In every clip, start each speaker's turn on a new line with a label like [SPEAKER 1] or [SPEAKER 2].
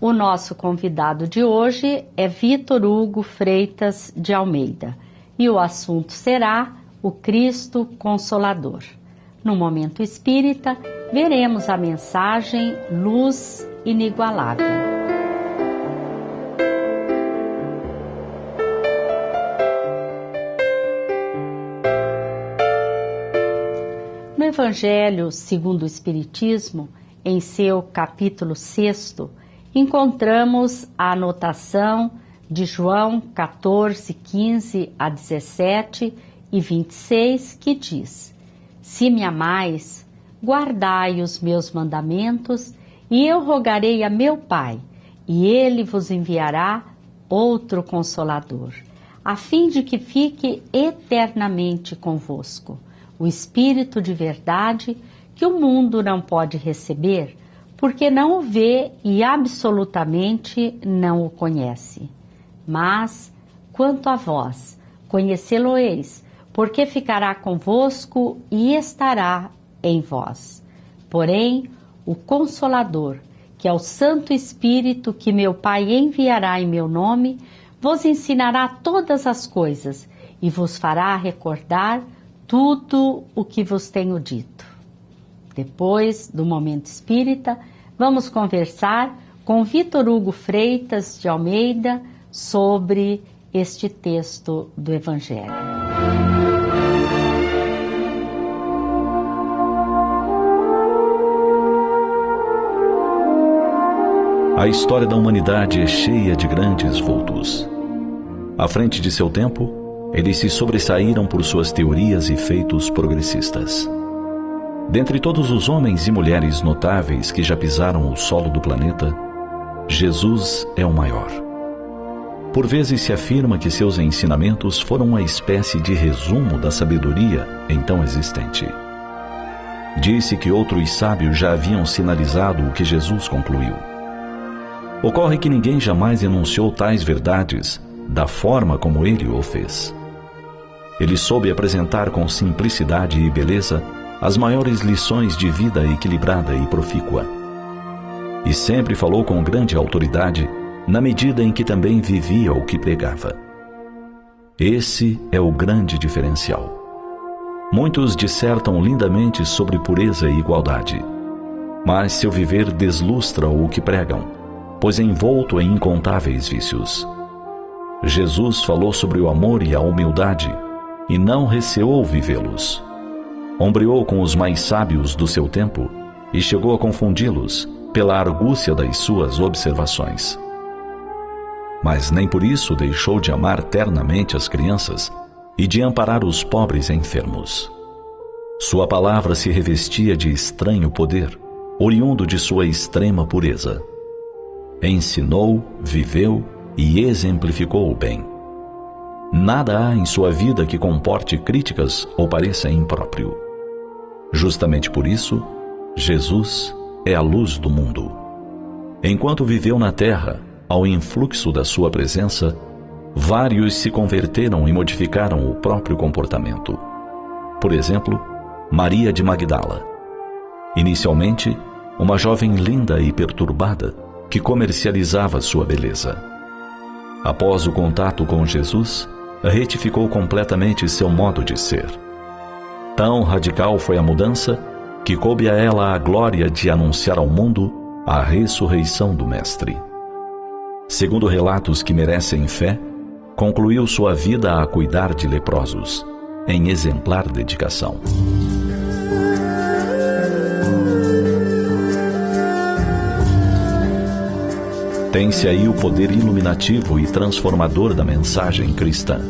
[SPEAKER 1] O nosso convidado de hoje é Vitor Hugo Freitas de Almeida e o assunto será o Cristo Consolador. No Momento Espírita, veremos a mensagem Luz Inigualável. No Evangelho segundo o Espiritismo, em seu capítulo 6º, encontramos a anotação de João 14, 15 a 17 e 26, que diz: Se me amais, guardai os meus mandamentos, e eu rogarei a meu Pai, e ele vos enviará outro Consolador, a fim de que fique eternamente convosco, o Espírito de verdade, que o mundo não pode receber, porque não o vê e absolutamente não o conhece. Mas, quanto a vós, conhecê-lo-eis, porque ficará convosco e estará em vós. Porém, o Consolador, que é o Santo Espírito que meu Pai enviará em meu nome, vos ensinará todas as coisas e vos fará recordar tudo o que vos tenho dito. Depois do Momento Espírita, vamos conversar com Vitor Hugo Freitas de Almeida sobre este texto do Evangelho.
[SPEAKER 2] A história da humanidade é cheia de grandes vultos. À frente de seu tempo, eles se sobressaíram por suas teorias e feitos progressistas. Dentre todos os homens e mulheres notáveis que já pisaram o solo do planeta, Jesus é o maior. Por vezes se afirma que seus ensinamentos foram uma espécie de resumo da sabedoria então existente. Disse que outros sábios já haviam sinalizado o que Jesus concluiu. Ocorre que ninguém jamais enunciou tais verdades da forma como ele o fez. Ele soube apresentar com simplicidade e beleza as maiores lições de vida equilibrada e profícua. E sempre falou com grande autoridade, na medida em que também vivia o que pregava. Esse é o grande diferencial. Muitos dissertam lindamente sobre pureza e igualdade, mas seu viver deslustra o que pregam, pois é envolto em incontáveis vícios. Jesus falou sobre o amor e a humildade, e não receou vivê-los. Ombreou com os mais sábios do seu tempo e chegou a confundi-los pela argúcia das suas observações. Mas nem por isso deixou de amar ternamente as crianças e de amparar os pobres e enfermos. Sua palavra se revestia de estranho poder, oriundo de sua extrema pureza. Ensinou, viveu e exemplificou o bem. Nada há em sua vida que comporte críticas ou pareça impróprio. Justamente por isso, Jesus é a luz do mundo. Enquanto viveu na terra, ao influxo da sua presença, vários se converteram e modificaram o próprio comportamento. Por exemplo, Maria de Magdala. Inicialmente, uma jovem linda e perturbada que comercializava sua beleza. Após o contato com Jesus, retificou completamente seu modo de ser. Tão radical foi a mudança que coube a ela a glória de anunciar ao mundo a ressurreição do Mestre. Segundo relatos que merecem fé, concluiu sua vida a cuidar de leprosos, em exemplar dedicação. Tem-se aí o poder iluminativo e transformador da mensagem cristã.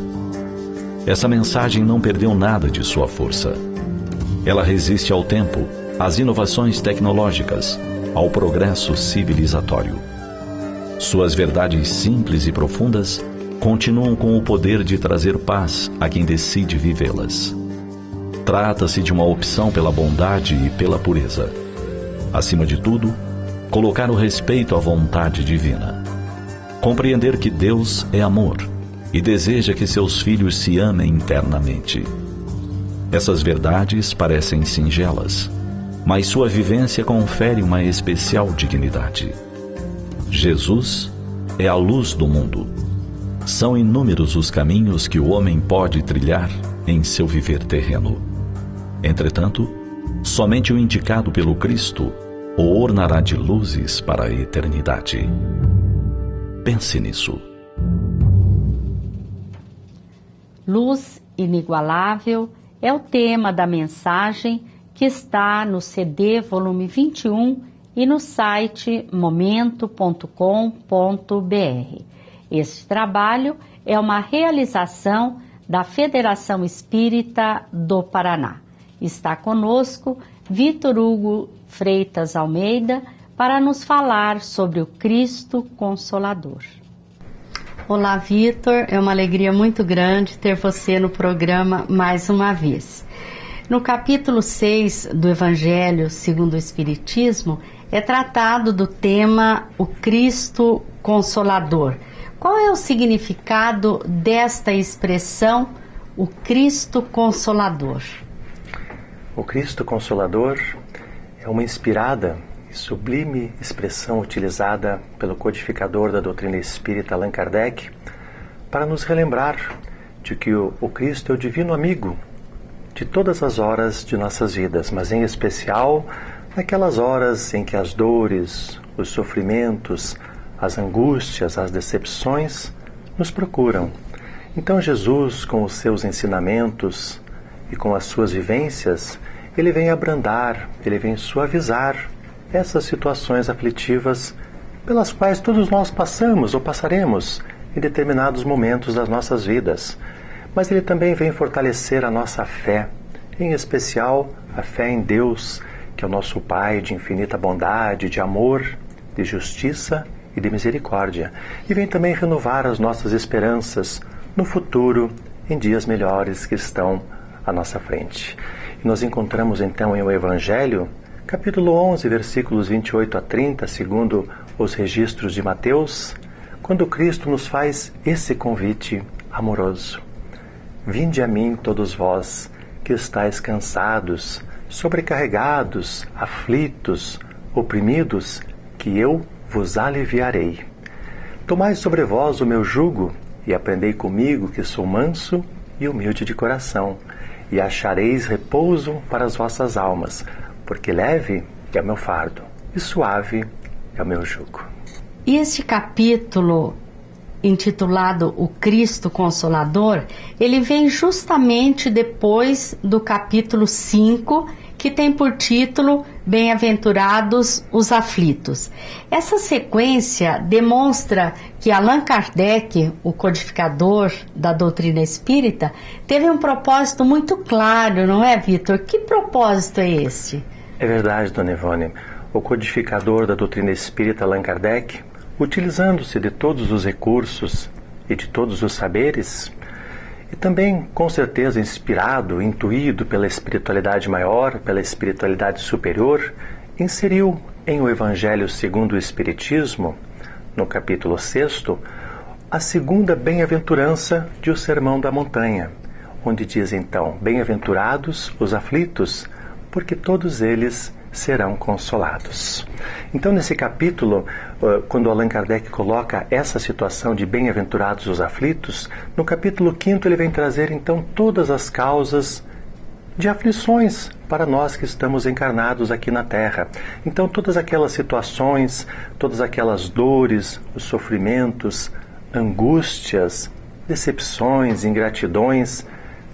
[SPEAKER 2] Essa mensagem não perdeu nada de sua força. Ela resiste ao tempo, às inovações tecnológicas, ao progresso civilizatório. Suas verdades simples e profundas continuam com o poder de trazer paz a quem decide vivê-las. Trata-se de uma opção pela bondade e pela pureza. Acima de tudo, colocar o respeito à vontade divina. Compreender que Deus é amor e deseja que seus filhos se amem internamente. Essas verdades parecem singelas, mas sua vivência confere uma especial dignidade. Jesus é a luz do mundo. São inúmeros os caminhos que o homem pode trilhar em seu viver terreno. Entretanto, somente o indicado pelo Cristo o ornará de luzes para a eternidade. Pense nisso.
[SPEAKER 1] Luz inigualável é o tema da mensagem que está no CD volume 21 e no site momento.com.br. Este trabalho é uma realização da Federação Espírita do Paraná. Está conosco Vitor Hugo Freitas Almeida para nos falar sobre o Cristo Consolador. Olá, Vitor, é uma alegria muito grande ter você no programa mais uma vez. No capítulo 6 do Evangelho segundo o Espiritismo, é tratado do tema o Cristo Consolador. Qual é o significado desta expressão, o Cristo Consolador?
[SPEAKER 3] O Cristo Consolador é uma inspirada e sublime expressão utilizada pelo codificador da doutrina espírita Allan Kardec para nos relembrar de que o Cristo é o divino amigo de todas as horas de nossas vidas, mas em especial naquelas horas em que as dores, os sofrimentos, as angústias, as decepções nos procuram. Então Jesus, com os seus ensinamentos e com as suas vivências, ele vem abrandar, ele vem suavizar essas situações aflitivas pelas quais todos nós passamos ou passaremos em determinados momentos das nossas vidas. Mas ele também vem fortalecer a nossa fé, em especial a fé em Deus, que é o nosso Pai de infinita bondade, de amor, de justiça e de misericórdia. E vem também renovar as nossas esperanças no futuro, em dias melhores que estão à nossa frente. E nós encontramos então em o Evangelho, capítulo 11, versículos 28 a 30, segundo os registros de Mateus, quando Cristo nos faz esse convite amoroso. Vinde a mim todos vós que estáis cansados, sobrecarregados, aflitos, oprimidos, que eu vos aliviarei. Tomai sobre vós o meu jugo e aprendei comigo, que sou manso e humilde de coração, e achareis repouso para as vossas almas, porque leve é o meu fardo e suave é o meu jugo.
[SPEAKER 1] E este capítulo, intitulado O Cristo Consolador, ele vem justamente depois do capítulo 5, que tem por título Bem-aventurados os aflitos. Essa sequência demonstra que Allan Kardec, o codificador da doutrina espírita, teve um propósito muito claro, não é, Vitor? Que propósito é esse?
[SPEAKER 3] É verdade, Dona Ivone. O codificador da doutrina espírita, Allan Kardec, utilizando-se de todos os recursos e de todos os saberes, e também, com certeza, inspirado, intuído pela espiritualidade maior, pela espiritualidade superior, inseriu em o Evangelho segundo o Espiritismo, no capítulo 6, a segunda bem-aventurança de O Sermão da Montanha, onde diz então: bem-aventurados os aflitos, porque todos eles serão consolados. Então, nesse capítulo, quando Allan Kardec coloca essa situação de bem-aventurados os aflitos, no capítulo 5 ele vem trazer então todas as causas de aflições para nós que estamos encarnados aqui na Terra. Então, todas aquelas situações, todas aquelas dores, os sofrimentos, angústias, decepções, ingratidões,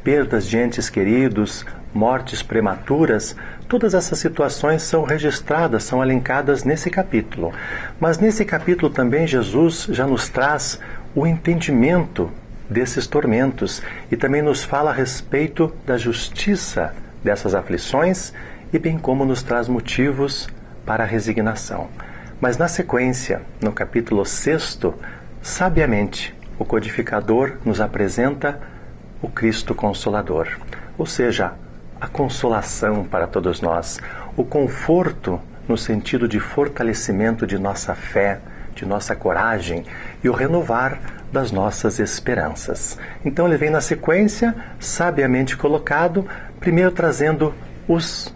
[SPEAKER 3] perdas de entes queridos, mortes prematuras, todas essas situações são registradas, são elencadas nesse capítulo. Mas nesse capítulo também Jesus já nos traz o entendimento desses tormentos e também nos fala a respeito da justiça dessas aflições e bem como nos traz motivos para a resignação. Mas na sequência, no capítulo 6, sabiamente, o codificador nos apresenta o Cristo Consolador, ou seja, a consolação para todos nós, o conforto no sentido de fortalecimento de nossa fé, de nossa coragem e o renovar das nossas esperanças. Então ele vem na sequência, sabiamente colocado, primeiro trazendo os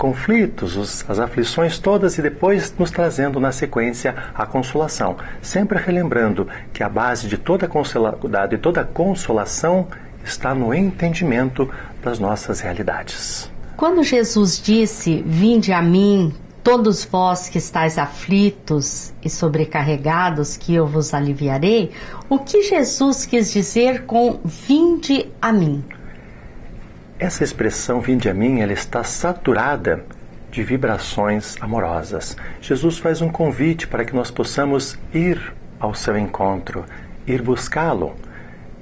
[SPEAKER 3] conflitos, as aflições todas e depois nos trazendo na sequência a consolação. Sempre relembrando que a base de toda consolidade e toda consolação está no entendimento das nossas realidades.
[SPEAKER 1] Quando Jesus disse, vinde a mim, todos vós que estáis aflitos e sobrecarregados, que eu vos aliviarei, o que Jesus quis dizer com vinde a mim?
[SPEAKER 3] Essa expressão vinde a mim, ela está saturada de vibrações amorosas. Jesus faz um convite para que nós possamos ir ao seu encontro, ir buscá-lo.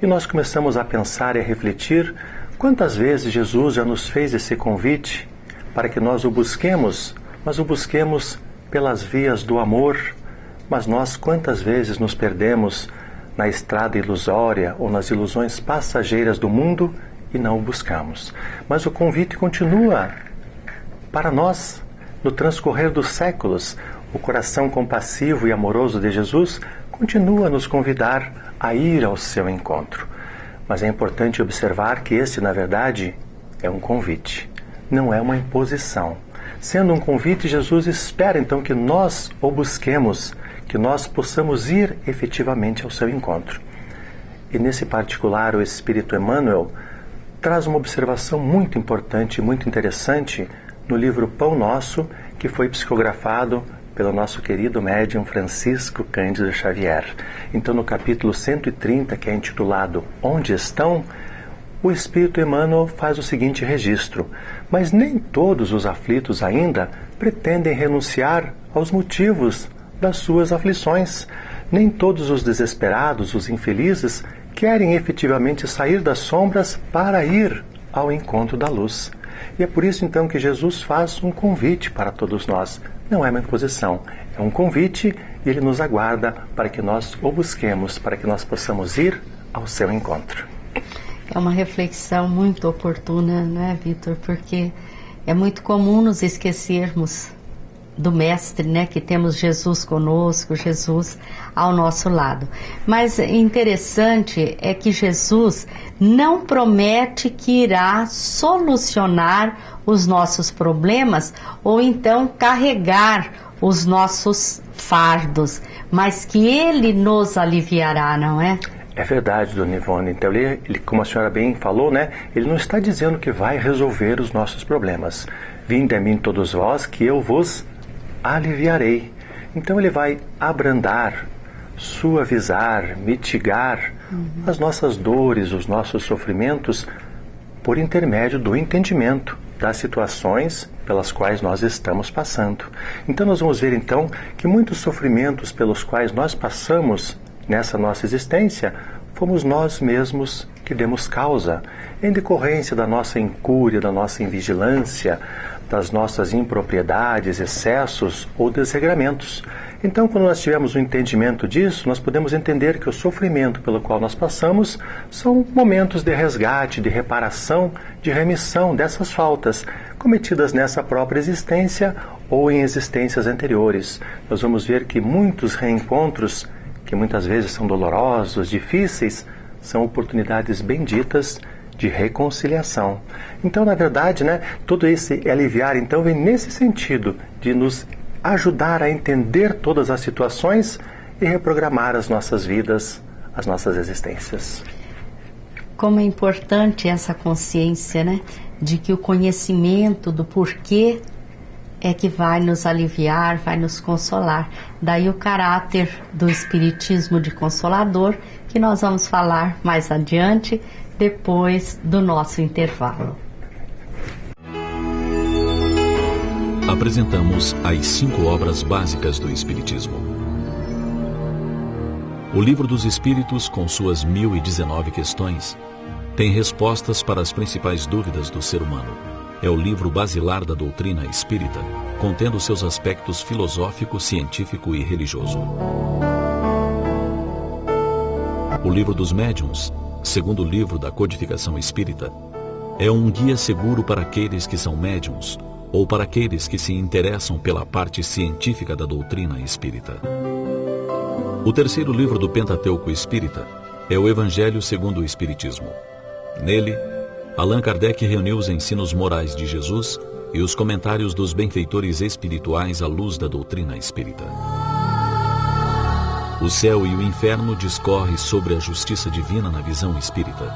[SPEAKER 3] E nós começamos a pensar e a refletir quantas vezes Jesus já nos fez esse convite para que nós o busquemos, mas o busquemos pelas vias do amor. Mas nós quantas vezes nos perdemos na estrada ilusória ou nas ilusões passageiras do mundo e não o buscamos. Mas o convite continua para nós, no transcorrer dos séculos. O coração compassivo e amoroso de Jesus continua a nos convidar a ir ao seu encontro. Mas é importante observar que este, na verdade, é um convite, não é uma imposição. Sendo um convite, Jesus espera então que nós o busquemos, que nós possamos ir efetivamente ao seu encontro. E nesse particular, o Espírito Emmanuel traz uma observação muito importante, muito interessante, no livro Pão Nosso, que foi psicografado pelo nosso querido médium Francisco Cândido Xavier. Então, no capítulo 130, que é intitulado Onde Estão?, o Espírito Emmanuel faz o seguinte registro: mas nem todos os aflitos ainda pretendem renunciar aos motivos das suas aflições. Nem todos os desesperados, os infelizes, querem efetivamente sair das sombras para ir ao encontro da luz. E é por isso então que Jesus faz um convite para todos nós. Não é uma imposição, é um convite e ele nos aguarda para que nós o busquemos, para que nós possamos ir ao seu encontro.
[SPEAKER 1] É uma reflexão muito oportuna, né, Vitor? Porque é muito comum nos esquecermos do Mestre, né? Que temos Jesus conosco, Jesus ao nosso lado. Mas interessante é que Jesus não promete que irá solucionar os nossos problemas ou então carregar os nossos fardos, mas que Ele nos aliviará, não é?
[SPEAKER 3] É verdade, Dona Ivone. Então, ele, como a senhora bem falou, né? Ele não está dizendo que vai resolver os nossos problemas. Vinde a mim todos vós, que eu vos aliviarei. Então ele vai abrandar, suavizar, mitigar as nossas dores, os nossos sofrimentos por intermédio do entendimento das situações pelas quais nós estamos passando. Então nós vamos ver então que muitos sofrimentos pelos quais nós passamos nessa nossa existência fomos nós mesmos que demos causa, em decorrência da nossa incúria, da nossa invigilância, das nossas impropriedades, excessos ou desregramentos. Então, quando nós tivermos um entendimento disso, nós podemos entender que o sofrimento pelo qual nós passamos são momentos de resgate, de reparação, de remissão dessas faltas cometidas nessa própria existência ou em existências anteriores. Nós vamos ver que muitos reencontros, que muitas vezes são dolorosos, difíceis, são oportunidades benditas de reconciliação. Então, na verdade, né, todo esse aliviar, então, vem nesse sentido de nos ajudar a entender todas as situações e reprogramar as nossas vidas, as nossas existências.
[SPEAKER 1] Como é importante essa consciência, né, de que o conhecimento do porquê é que vai nos aliviar, vai nos consolar. Daí o caráter do Espiritismo de Consolador, que nós vamos falar mais adiante, depois do nosso intervalo.
[SPEAKER 2] Apresentamos as 5 obras básicas do Espiritismo. O Livro dos Espíritos, com suas 1019 questões, tem respostas para as principais dúvidas do ser humano. É o livro basilar da doutrina espírita, contendo seus aspectos filosófico, científico e religioso. O Livro dos Médiuns, segundo livro da codificação espírita, é um guia seguro para aqueles que são médiuns ou para aqueles que se interessam pela parte científica da doutrina espírita. O terceiro livro do Pentateuco espírita é o Evangelho segundo o Espiritismo. Nele, Allan Kardec reuniu os ensinos morais de Jesus e os comentários dos benfeitores espirituais à luz da doutrina espírita. O céu e o inferno discorre sobre a justiça divina na visão espírita.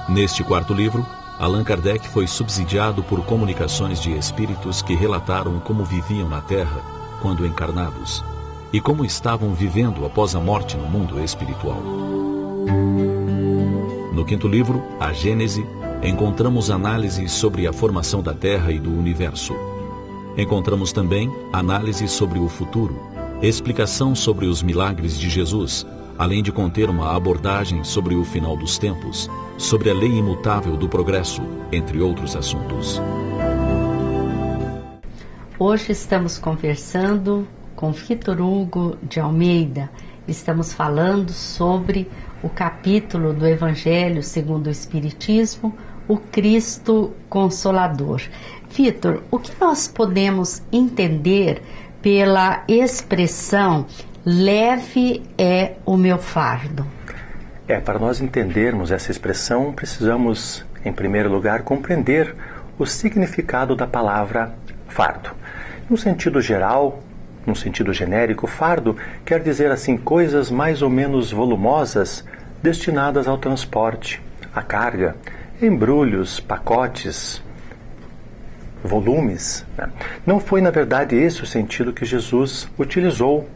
[SPEAKER 2] Neste quarto livro, Allan Kardec foi subsidiado por comunicações de espíritos que relataram como viviam na Terra quando encarnados e como estavam vivendo após a morte no mundo espiritual. No quinto livro, A Gênese, encontramos análises sobre a formação da Terra e do Universo. Encontramos também análise sobre o futuro, explicação sobre os milagres de Jesus, além de conter uma abordagem sobre o final dos tempos, sobre a lei imutável do progresso, entre outros assuntos.
[SPEAKER 1] Hoje estamos conversando com Vitor Hugo de Almeida. Estamos falando sobre o capítulo do Evangelho segundo o Espiritismo, o Cristo Consolador. Vitor, o que nós podemos entender pela expressão leve é o meu fardo?
[SPEAKER 3] Para nós entendermos essa expressão, precisamos, em primeiro lugar, compreender o significado da palavra fardo. No sentido geral, num sentido genérico, fardo quer dizer assim coisas mais ou menos volumosas destinadas ao transporte, à carga, embrulhos, pacotes, volumes. Não foi, na verdade, esse o sentido que Jesus utilizou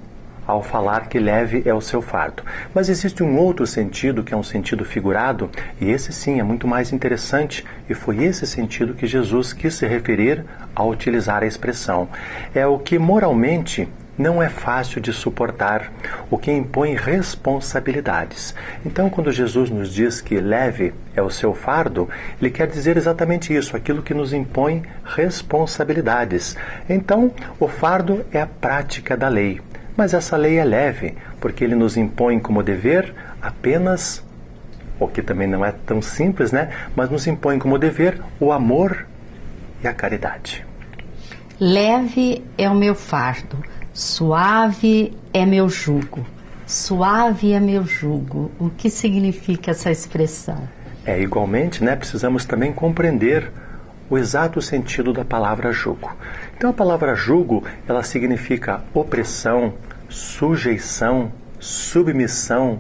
[SPEAKER 3] ao falar que leve é o seu fardo. Mas existe um outro sentido, que é um sentido figurado, e esse sim é muito mais interessante, e foi esse sentido que Jesus quis se referir ao utilizar a expressão. É o que moralmente não é fácil de suportar, o que impõe responsabilidades. Então, quando Jesus nos diz que leve é o seu fardo, ele quer dizer exatamente isso, aquilo que nos impõe responsabilidades. Então, o fardo é a prática da lei. Mas essa lei é leve, porque ele nos impõe como dever apenas, o que também não é tão simples, mas nos impõe como dever o amor e a caridade.
[SPEAKER 1] Leve é o meu fardo, suave é meu jugo. Suave é meu jugo. O que significa essa expressão?
[SPEAKER 3] Igualmente, precisamos também compreender o exato sentido da palavra jugo. Então, a palavra jugo, ela significa opressão, sujeição, submissão,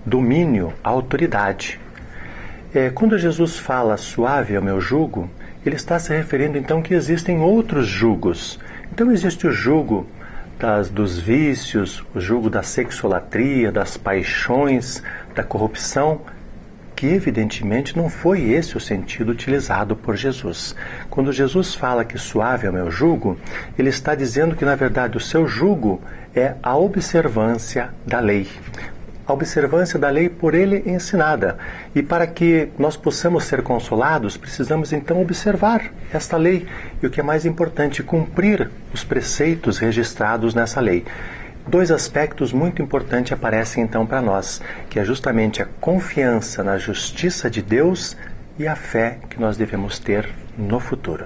[SPEAKER 3] domínio, autoridade. Quando Jesus fala suave é o meu jugo, ele está se referindo então que existem outros jugos. Então existe o jugo dos vícios, o jugo da sexolatria, das paixões, da corrupção, que evidentemente não foi esse o sentido utilizado por Jesus. Quando Jesus fala que suave é o meu jugo, ele está dizendo que na verdade o seu jugo é a observância da lei. A observância da lei por ele ensinada. E para que nós possamos ser consolados, precisamos então observar esta lei. E o que é mais importante, cumprir os preceitos registrados nessa lei. Dois aspectos muito importantes aparecem então para nós, que é justamente a confiança na justiça de Deus e a fé que nós devemos ter no futuro.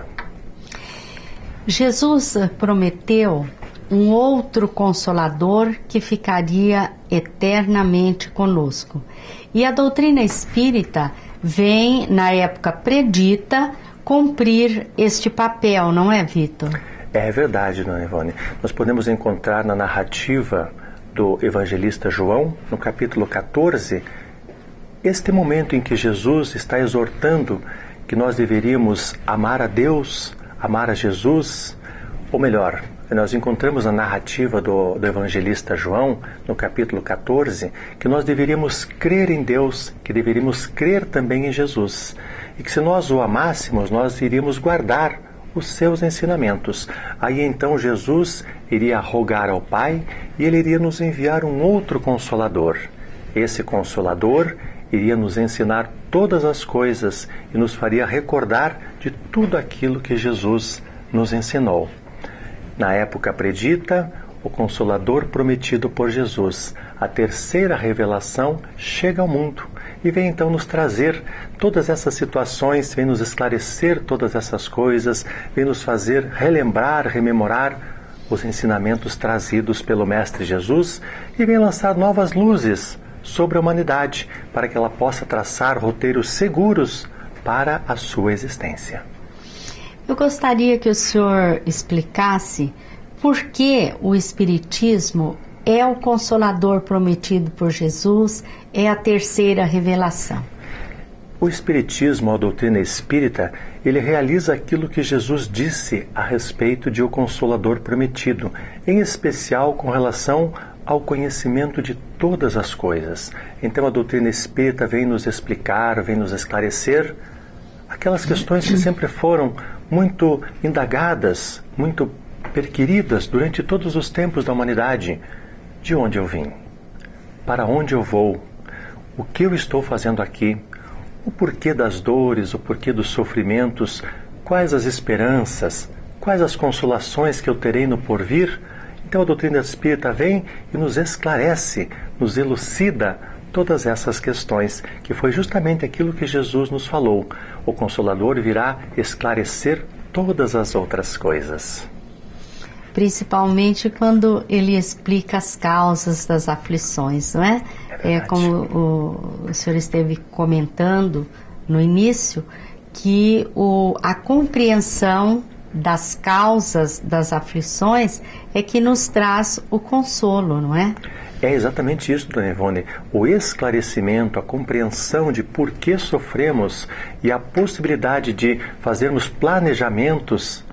[SPEAKER 1] Jesus prometeu um outro Consolador que ficaria eternamente conosco. E a doutrina espírita vem, na época predita, cumprir este papel, não é, Vitor?
[SPEAKER 3] É verdade, dona Ivone. Nós podemos encontrar na narrativa do evangelista João, no capítulo 14, este momento em que Jesus está exortando que nós deveríamos amar a Deus, amar a Jesus, ou melhor, nós encontramos na narrativa do evangelista João, no capítulo 14, que nós deveríamos crer em Deus, que deveríamos crer também em Jesus, e que se nós o amássemos, nós iríamos guardar os seus ensinamentos. Aí então Jesus iria rogar ao Pai e ele iria nos enviar um outro Consolador. Esse Consolador iria nos ensinar todas as coisas e nos faria recordar de tudo aquilo que Jesus nos ensinou. Na época predita, o Consolador prometido por Jesus, a terceira revelação, chega ao mundo e vem então nos trazer todas essas situações, vem nos esclarecer todas essas coisas, vem nos fazer relembrar, rememorar os ensinamentos trazidos pelo Mestre Jesus e vem lançar novas luzes sobre a humanidade para que ela possa traçar roteiros seguros para a sua existência.
[SPEAKER 1] Eu gostaria que o senhor explicasse por que o Espiritismo é o Consolador prometido por Jesus, é a terceira revelação.
[SPEAKER 3] O Espiritismo, a doutrina espírita, ele realiza aquilo que Jesus disse a respeito de o Consolador prometido, em especial com relação ao conhecimento de todas as coisas. Então a doutrina espírita vem nos explicar, vem nos esclarecer aquelas questões que sempre foram muito indagadas, muito perquiridas durante todos os tempos da humanidade. De onde eu vim? Para onde eu vou? O que eu estou fazendo aqui? O porquê das dores, o porquê dos sofrimentos? Quais as esperanças? Quais as consolações que eu terei no porvir? Então a doutrina espírita vem e nos esclarece, nos elucida todas essas questões, que foi justamente aquilo que Jesus nos falou. O Consolador virá esclarecer todas as outras coisas. Principalmente quando ele explica as causas das aflições, não é? É como o senhor esteve comentando no início, que a compreensão das causas das aflições é que nos traz o consolo, não é? É exatamente isso, Dona Ivone. O esclarecimento, a compreensão de por que sofremos e a possibilidade de fazermos planejamentos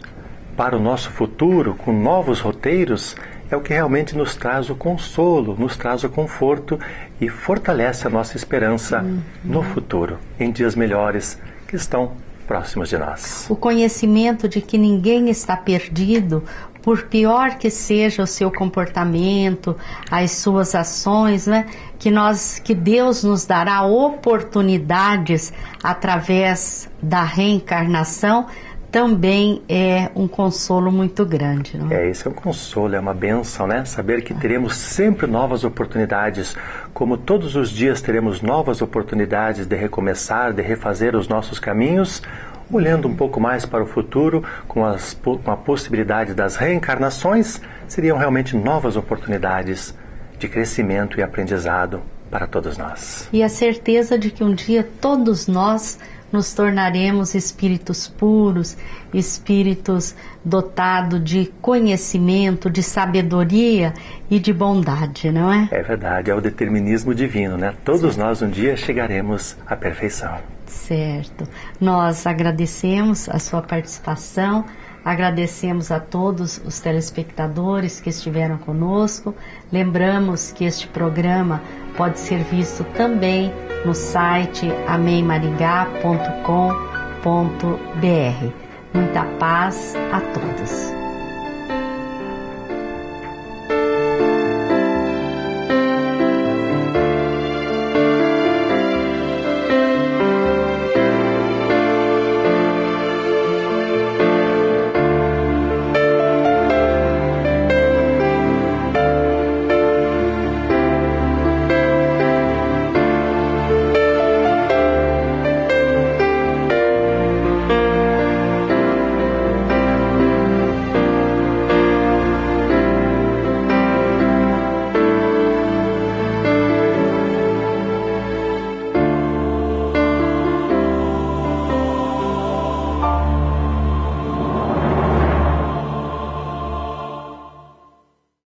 [SPEAKER 3] para o nosso futuro, com novos roteiros, é o que realmente nos traz o consolo, nos traz o conforto e fortalece a nossa esperança no futuro, em dias melhores que estão próximos de nós. O conhecimento de que ninguém está perdido, por pior que seja o seu comportamento, as suas ações, né? Que Deus nos dará oportunidades através da reencarnação, também é um consolo muito grande, não é? Isso é um consolo, é uma bênção, né? Saber que teremos sempre novas oportunidades, como todos os dias teremos novas oportunidades de recomeçar, de refazer os nossos caminhos, olhando um pouco mais para o futuro, com a possibilidade das reencarnações, seriam realmente novas oportunidades de crescimento e aprendizado para todos nós. E a certeza de que um dia todos nós nos tornaremos espíritos puros, espíritos dotados de conhecimento, de sabedoria e de bondade, não é? É verdade, é o determinismo divino, né? Todos nós um dia chegaremos à perfeição. Certo. Nós agradecemos a sua participação, agradecemos a todos os telespectadores que estiveram conosco. Lembramos que este programa pode ser visto também no site amemmaringá.com.br. Muita paz a todos.